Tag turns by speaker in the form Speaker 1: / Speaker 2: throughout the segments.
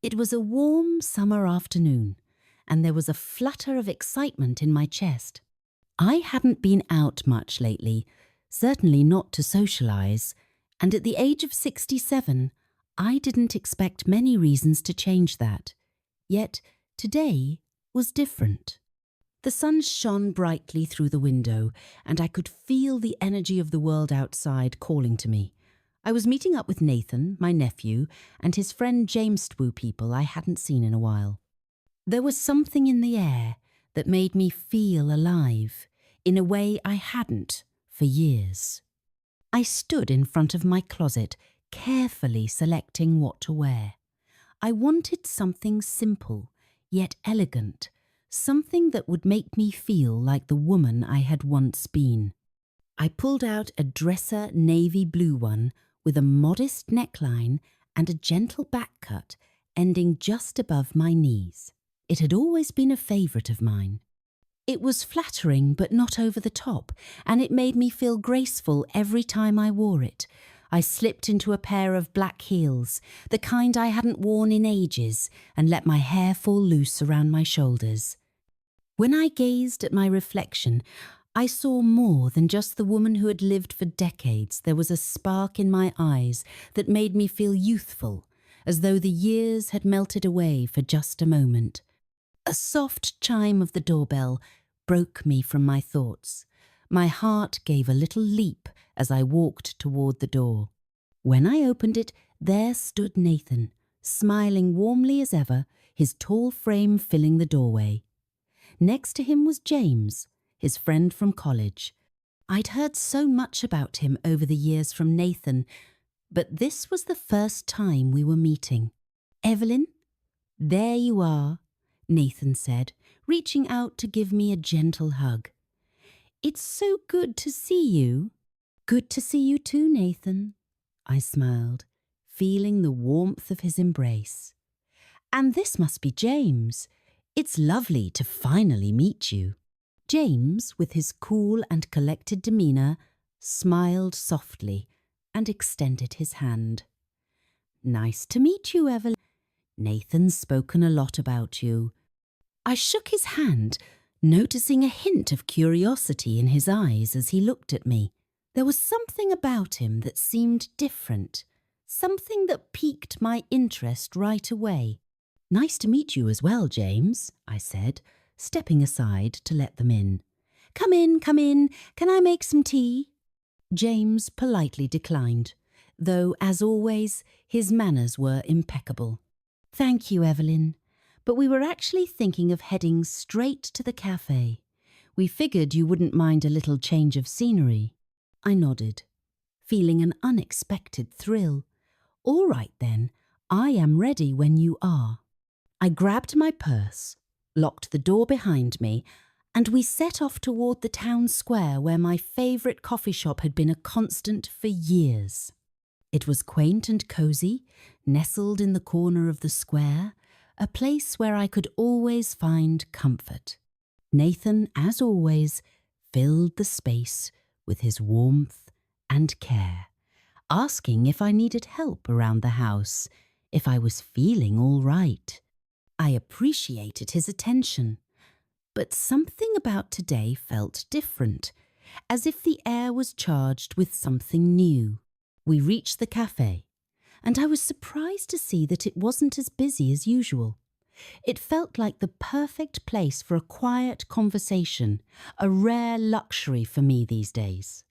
Speaker 1: It was a warm summer afternoon, and there was a flutter of excitement in my chest. I hadn't been out much lately, certainly not to socialise, and at the age of 67, I didn't expect many reasons to change that. Yet today was different. The sun shone brightly through the window, and I could feel the energy of the world outside calling to me. I was meeting up with Nathan, my nephew, and his friend James, two people I hadn't seen in a while. There was something in the air that made me feel alive, in a way I hadn't for years. I stood in front of my closet, carefully selecting what to wear. I wanted something simple, yet elegant, something that would make me feel like the woman I had once been. I pulled out a dresser navy blue one with a modest neckline and a gentle back cut ending just above my knees. It had always been a favourite of mine. It was flattering but not over the top, and it made me feel graceful every time I wore it. I slipped into a pair of black heels, the kind I hadn't worn in ages, and let my hair fall loose around my shoulders. When I gazed at my reflection, I saw more than just the woman who had lived for decades. There was a spark in my eyes that made me feel youthful, as though the years had melted away for just a moment. A soft chime of the doorbell broke me from my thoughts. My heart gave a little leap as I walked toward the door. When I opened it, there stood Nathan, smiling warmly as ever, his tall frame filling the doorway. Next to him was James, his friend from college. I'd heard so much about him over the years from Nathan, but this was the first time we were meeting. "Evelyn, there you are," Nathan said, reaching out to give me a gentle hug. "It's so good to see you." "Good to see you too, Nathan," I smiled, feeling the warmth of his embrace. "And this must be James. It's lovely to finally meet you." James, with his cool and collected demeanour, smiled softly and extended his hand. "Nice to meet you, Evelyn. Nathan's spoken a lot about you." I shook his hand, noticing a hint of curiosity in his eyes as he looked at me. There was something about him that seemed different, something that piqued my interest right away. "Nice to meet you as well, James," I said, stepping aside to let them in. Come in, come in. Can I make some tea?" James politely declined, though, as always, his manners were impeccable. "Thank you, Evelyn, but we were actually thinking of heading straight to the cafe. We figured you wouldn't mind a little change of scenery." I nodded, feeling an unexpected thrill. "All right then, I am ready when you are." I grabbed my purse, locked the door behind me, and we set off toward the town square where my favourite coffee shop had been a constant for years. It was quaint and cosy, nestled in the corner of the square, a place where I could always find comfort. Nathan, as always, filled the space with his warmth and care, asking if I needed help around the house, if I was feeling all right. I appreciated his attention, but something about today felt different, as if the air was charged with something new. We reached the cafe, and I was surprised to see that it wasn't as busy as usual. It felt like the perfect place for a quiet conversation, a rare luxury for me these days.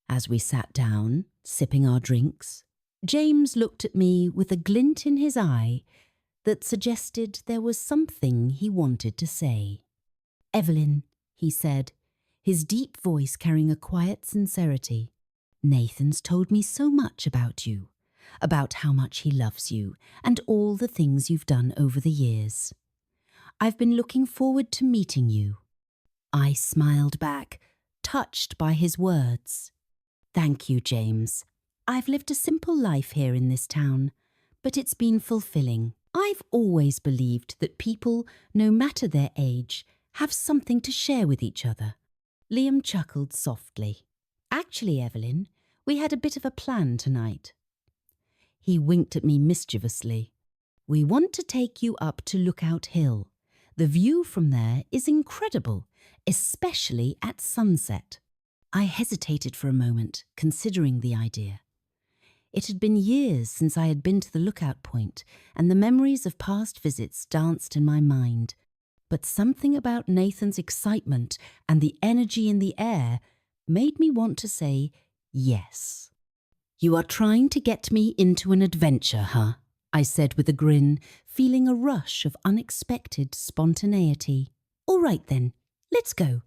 Speaker 1: As we sat down, sipping our drinks, James looked at me with a glint in his eye that suggested there was something he wanted to say. "Evelyn," he said, his deep voice carrying a quiet sincerity, "Nathan's told me so much about you, about how much he loves you and all the things you've done over the years. I've been looking forward to meeting you." I smiled back, touched by his words. "Thank you, James. I've lived a simple life here in this town, but it's been fulfilling. I've always believed that people, no matter their age, have something to share with each other." Liam chuckled softly. "Actually, Evelyn, we had a bit of a plan tonight." He winked at me mischievously. We want to take you up to Lookout Hill. The view from there is incredible, especially at sunset." I hesitated for a moment, considering the idea. It had been years since I had been to the lookout point, and the memories of past visits danced in my mind. But something about Nathan's excitement and the energy in the air made me want to say yes. "You are trying to get me into an adventure, huh?" I said with a grin, feeling a rush of unexpected spontaneity. "All right then, let's go."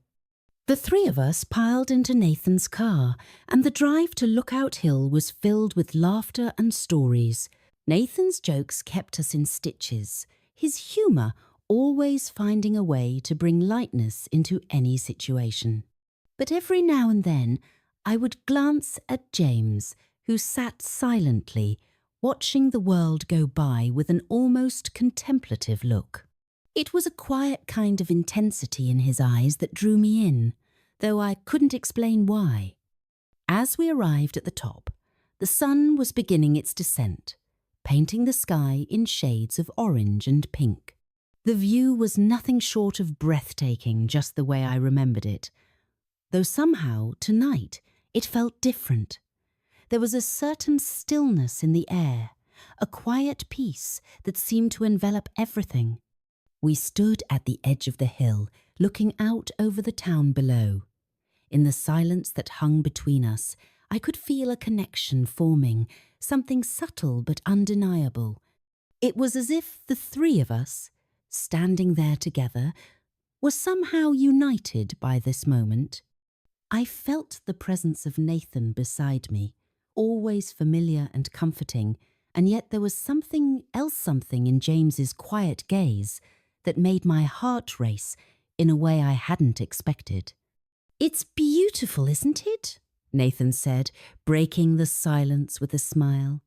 Speaker 1: The three of us piled into Nathan's car, and the drive to Lookout Hill was filled with laughter and stories. Nathan's jokes kept us in stitches, his humour always finding a way to bring lightness into any situation. But every now and then I would glance at James, who sat silently, watching the world go by with an almost contemplative look. It was a quiet kind of intensity in his eyes that drew me in, though I couldn't explain why. As we arrived at the top, the sun was beginning its descent, painting the sky in shades of orange and pink. The view was nothing short of breathtaking, just the way I remembered it, though somehow, tonight, it felt different. There was a certain stillness in the air, a quiet peace that seemed to envelop everything. We stood at the edge of the hill, looking out over the town below. In the silence that hung between us, I could feel a connection forming, something subtle but undeniable. It was as if the three of us, standing there together, were somehow united by this moment. I felt the presence of Nathan beside me, always familiar and comforting, and yet there was something in James's quiet gaze that made my heart race in a way I hadn't expected. "It's beautiful, isn't it?" Nathan said, breaking the silence with a smile.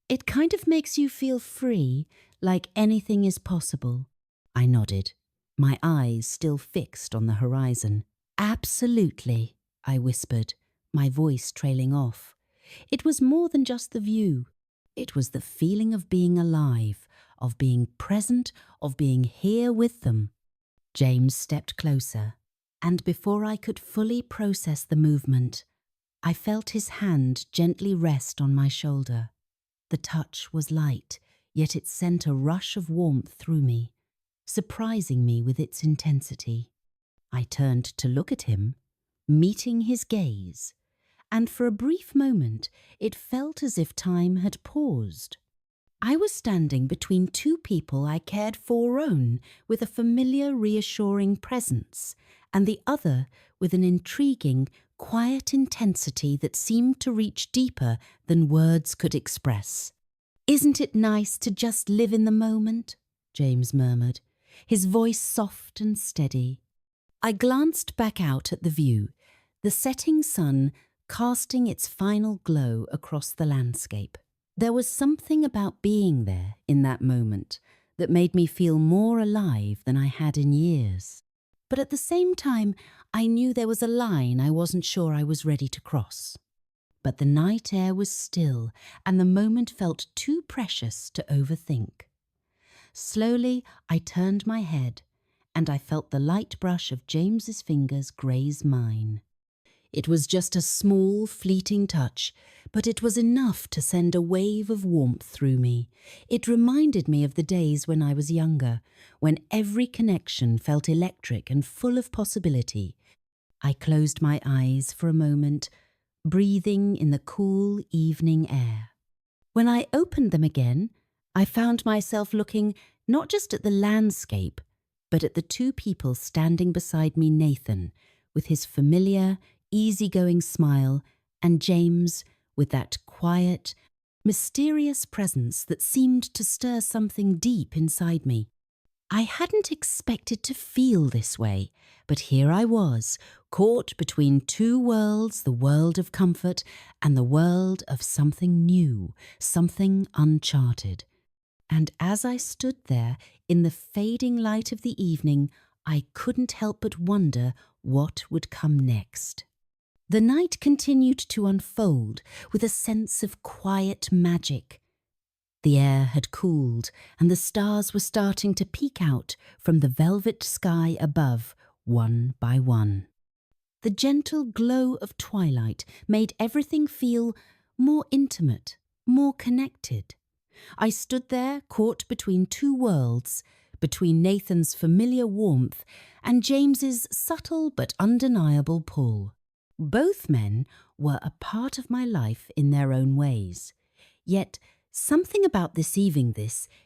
Speaker 1: "It kind of makes you feel free, like anything is possible." I nodded, my eyes still fixed on the horizon. "Absolutely," I whispered, my voice trailing off. It was more than just the view. It was the feeling of being alive, of being present, of being here with them. James stepped closer, and before I could fully process the movement, I felt his hand gently rest on my shoulder. The touch was light, yet it sent a rush of warmth through me, surprising me with its intensity. I turned to look at him, meeting his gaze, and for a brief moment it felt as if time had paused. I was standing between two people I cared for with a familiar, reassuring presence, and the other with an intriguing, quiet intensity that seemed to reach deeper than words could express. "Isn't it nice to just live in the moment?" James murmured, his voice soft and steady. I glanced back out at the view, the setting sun casting its final glow across the landscape. There was something about being there in that moment that made me feel more alive than I had in years. But at the same time, I knew there was a line I wasn't sure I was ready to cross. But the night air was still, and the moment felt too precious to overthink. Slowly, I turned my head, and I felt the light brush of James's fingers graze mine. It was just a small, fleeting touch, but it was enough to send a wave of warmth through me. It reminded me of the days when I was younger, when every connection felt electric and full of possibility. I closed my eyes for a moment, breathing in the cool evening air. When I opened them again, I found myself looking not just at the landscape, but at the two people standing beside me, Nathan, with his familiar, easygoing smile, and James with that quiet, mysterious presence that seemed to stir something deep inside me. I hadn't expected to feel this way, but here I was, caught between two worlds, the world of comfort and the world of something new, something uncharted. And as I stood there in the fading light of the evening, I couldn't help but wonder what would come next. The night continued to unfold with a sense of quiet magic. The air had cooled and the stars were starting to peek out from the velvet sky above, one by one. The gentle glow of twilight made everything feel more intimate, more connected. I stood there caught between two worlds, between Nathan's familiar warmth and James's subtle but undeniable pull. Both men were a part of my life in their own ways, yet something about this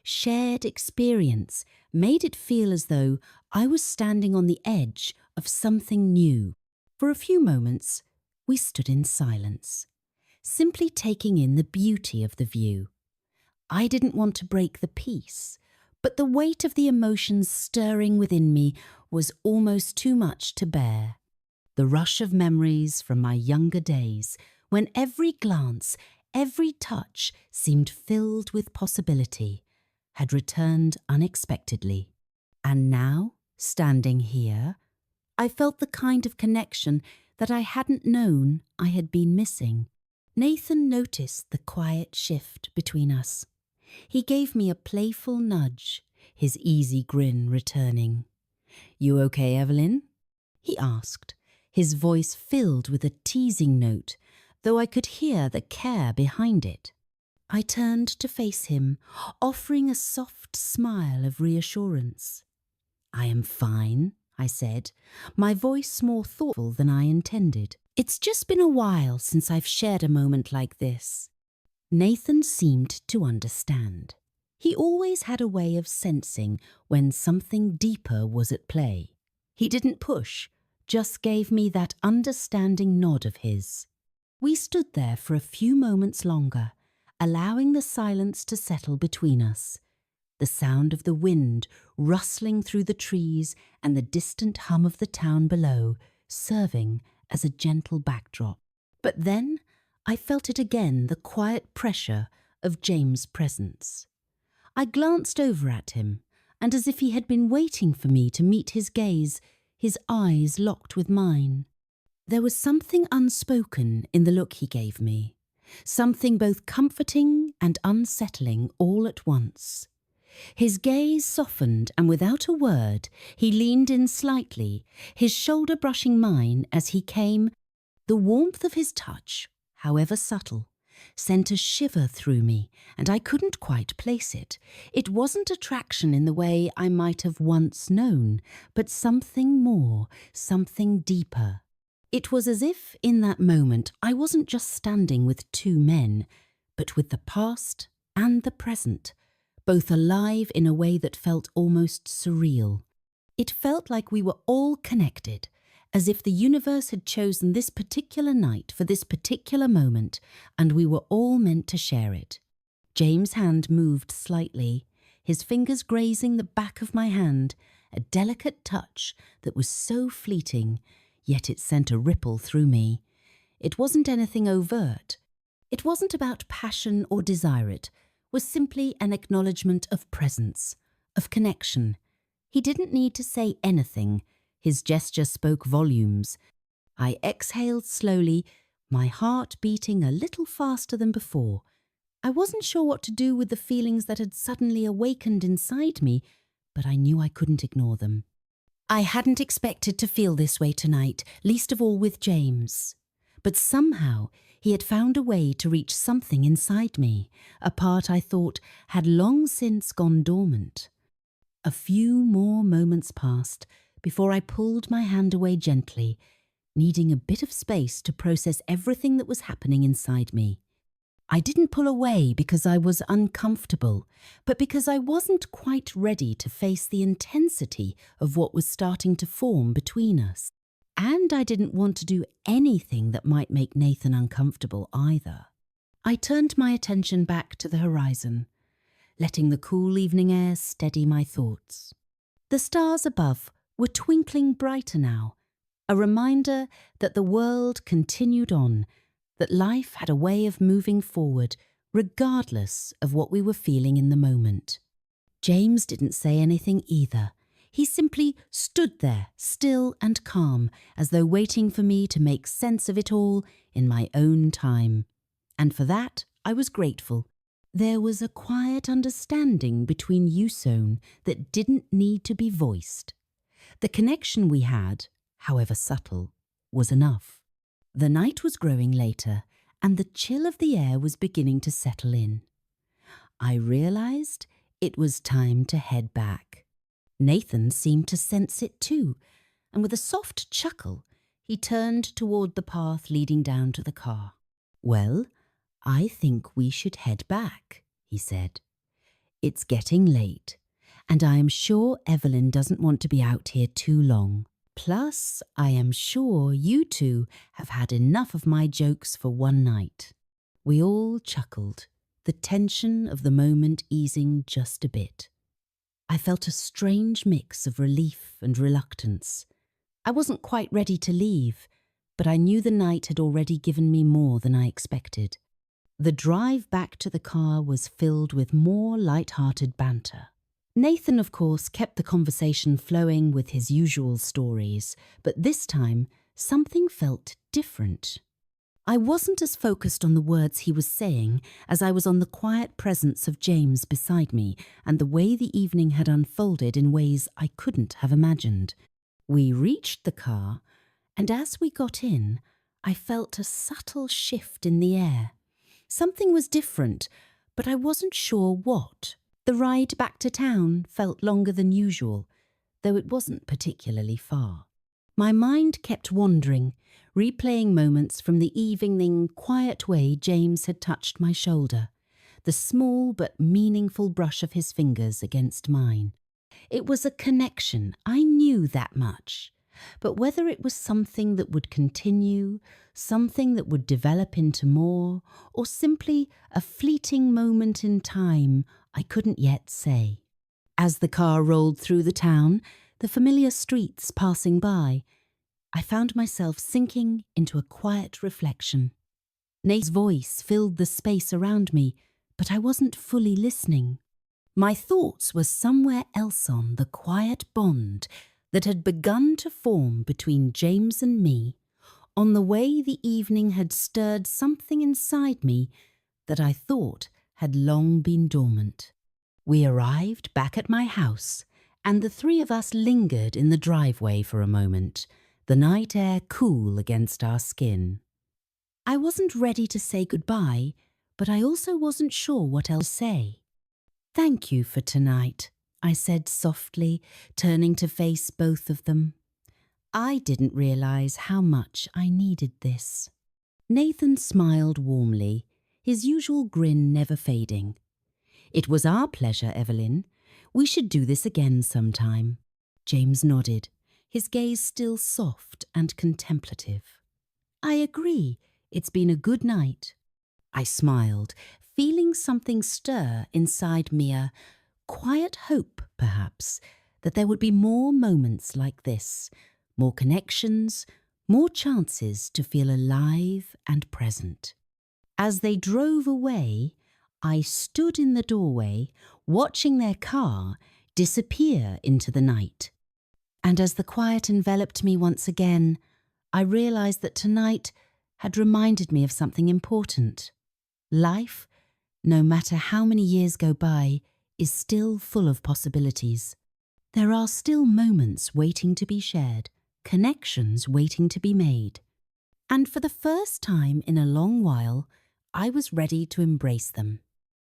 Speaker 1: shared experience made it feel as though I was standing on the edge of something new. For a few moments, we stood in silence, simply taking in the beauty of the view. I didn't want to break the peace, but the weight of the emotions stirring within me was almost too much to bear. The rush of memories from my younger days, when every glance, every touch seemed filled with possibility, had returned unexpectedly. And now, standing here, I felt the kind of connection that I hadn't known I had been missing. Nathan noticed the quiet shift between us. He gave me a playful nudge, his easy grin returning. "You okay, Evelyn?" he asked, his voice filled with a teasing note, though I could hear the care behind it. I turned to face him, offering a soft smile of reassurance. "I am fine," I said, my voice more thoughtful than I intended. "It's just been a while since I've shared a moment like this." Nathan seemed to understand. He always had a way of sensing when something deeper was at play. He didn't push, just gave me that understanding nod of his. We stood there for a few moments longer, allowing the silence to settle between us. The sound of the wind rustling through the trees and the distant hum of the town below serving as a gentle backdrop. But then I felt it again, the quiet pressure of James' presence. I glanced over at him, and as if he had been waiting for me to meet his gaze, his eyes locked with mine. There was something unspoken in the look he gave me, something both comforting and unsettling all at once. His gaze softened, and without a word, he leaned in slightly, his shoulder brushing mine as he came. The warmth of his touch, however subtle, sent a shiver through me, and I couldn't quite place it. It wasn't attraction in the way I might have once known, but something more, something deeper. It was as if, in that moment, I wasn't just standing with two men, but with the past and the present, both alive in a way that felt almost surreal. It felt like we were all connected, as if the universe had chosen this particular night for this particular moment, and we were all meant to share it. James' hand moved slightly, his fingers grazing the back of my hand, a delicate touch that was so fleeting, yet it sent a ripple through me. It wasn't anything overt. It wasn't about passion or desire. It was simply an acknowledgement of presence, of connection. He didn't need to say anything. His gesture spoke volumes. I exhaled slowly, my heart beating a little faster than before. I wasn't sure what to do with the feelings that had suddenly awakened inside me, but I knew I couldn't ignore them. I hadn't expected to feel this way tonight, least of all with James. But somehow he had found a way to reach something inside me, a part I thought had long since gone dormant. A few more moments passed before I pulled my hand away gently, needing a bit of space to process everything that was happening inside me. I didn't pull away because I was uncomfortable, but because I wasn't quite ready to face the intensity of what was starting to form between us. And I didn't want to do anything that might make Nathan uncomfortable either. I turned my attention back to the horizon, letting the cool evening air steady my thoughts. The stars above were twinkling brighter now, a reminder that the world continued on, that life had a way of moving forward regardless of what we were feeling in the moment. James didn't say anything either. He simply stood there, still and calm, as though waiting for me to make sense of it all in my own time. And for that, I was grateful. There was a quiet understanding between Yuson that didn't need to be voiced. The connection we had, however subtle, was enough. The night was growing later, and the chill of the air was beginning to settle in. I realized it was time to head back. Nathan seemed to sense it too, and with a soft chuckle, he turned toward the path leading down to the car. "Well, I think we should head back," he said. "It's getting late, and I am sure Evelyn doesn't want to be out here too long. Plus, I am sure you two have had enough of my jokes for one night." We all chuckled, the tension of the moment easing just a bit. I felt a strange mix of relief and reluctance. I wasn't quite ready to leave, but I knew the night had already given me more than I expected. The drive back to the car was filled with more light-hearted banter. Nathan, of course, kept the conversation flowing with his usual stories, but this time something felt different. I wasn't as focused on the words he was saying as I was on the quiet presence of James beside me and the way the evening had unfolded in ways I couldn't have imagined. We reached the car, and as we got in, I felt a subtle shift in the air. Something was different, but I wasn't sure what. The ride back to town felt longer than usual, though it wasn't particularly far. My mind kept wandering, replaying moments from the evening quiet way James had touched my shoulder, the small but meaningful brush of his fingers against mine. It was a connection, I knew that much. But whether it was something that would continue, something that would develop into more, or simply a fleeting moment in time, I couldn't yet say. As the car rolled through the town, the familiar streets passing by, I found myself sinking into a quiet reflection. Nate's voice filled the space around me, but I wasn't fully listening. My thoughts were somewhere else on the quiet bond that had begun to form between James and me, on the way the evening had stirred something inside me that I thought had long been dormant. We arrived back at my house, and the three of us lingered in the driveway for a moment, the night air cool against our skin. I wasn't ready to say goodbye, but I also wasn't sure what else to say. "Thank you for tonight," I said softly, turning to face both of them. I didn't realize how much I needed this. Nathan smiled warmly, his usual grin never fading. "It was our pleasure, Evelyn. We should do this again sometime." James nodded, his gaze still soft and contemplative. "I agree. It's been a good night." I smiled, feeling something stir inside me, a quiet hope, perhaps, that there would be more moments like this, more connections, more chances to feel alive and present. As they drove away, I stood in the doorway, watching their car disappear into the night. And as the quiet enveloped me once again, I realized that tonight had reminded me of something important. Life, no matter how many years go by, is still full of possibilities. There are still moments waiting to be shared, connections waiting to be made. And for the first time in a long while, I was ready to embrace them.